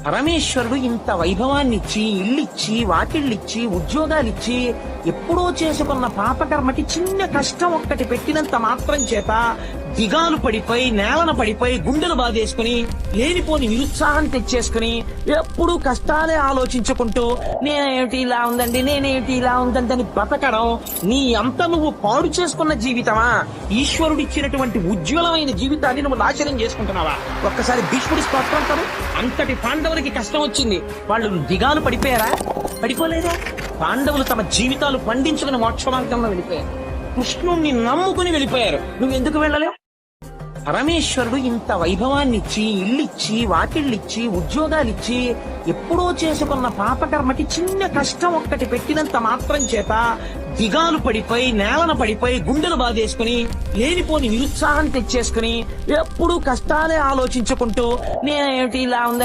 పరమేశ్వరుడు ఇంత వైభవాన్నిచ్చి, ఇల్లిచ్చి, వాకిళ్ళిచ్చి, ఉద్యోగాలిచ్చి, ఎప్పుడో చేసుకున్న పాపకర్మకి చిన్న కష్టం ఒక్కటి పెట్టినంత మాత్రం చేత దిగాలు పడిపోయి, నేలన పడిపోయి, గుండెలు బాధేసుకుని, లేనిపోని నిరుత్సాహం తెచ్చేసుకుని, ఎప్పుడూ కష్టాలే ఆలోచించుకుంటూ నేనేమిటి ఇలా ఉందండి, నేనేమిటి ఇలా ఉందండి అని బతకడం నీ అంత నువ్వు పాడు చేసుకున్న జీవితమా? ఈశ్వరుడిచ్చినటువంటి ఉజ్వలమైన జీవితాన్ని నువ్వు నాశనం చేసుకుంటున్నావా? ఒక్కసారి భీష్ముడి స్తోత్రం కదా, అంతటి పాండవులకి కష్టం వచ్చింది, వాళ్ళు దిగాలు పడిపోయారా? పడిపోలేదా? పాండవులు తమ జీవితాలు పండించుకుని మోక్ష మార్గంలో వెళ్ళిపోయారు. కృష్ణుణ్ణి నమ్ముకుని వెళ్ళిపోయారు. నువ్వెందుకు వెళ్ళలేవు? పరమేశ్వరుడు ఇంత వైభవాన్నిచ్చి, ఇల్లిచ్చి, వాకిళ్ళిచ్చి, ఉద్యోగాలిచ్చి, ఎప్పుడో చేసుకున్న పాపకర్మకి చిన్న కష్టం ఒక్కటి పెట్టినంత మాత్రం చేత దిగాలు పడిపోయి, నేలన పడిపోయి, గుండెలు బాధేసుకుని, లేనిపోని నిరుత్సాహం తెచ్చేసుకుని, ఎప్పుడూ కష్టాలే ఆలోచించుకుంటూ నేనేమిటి ఇలా ఉందండి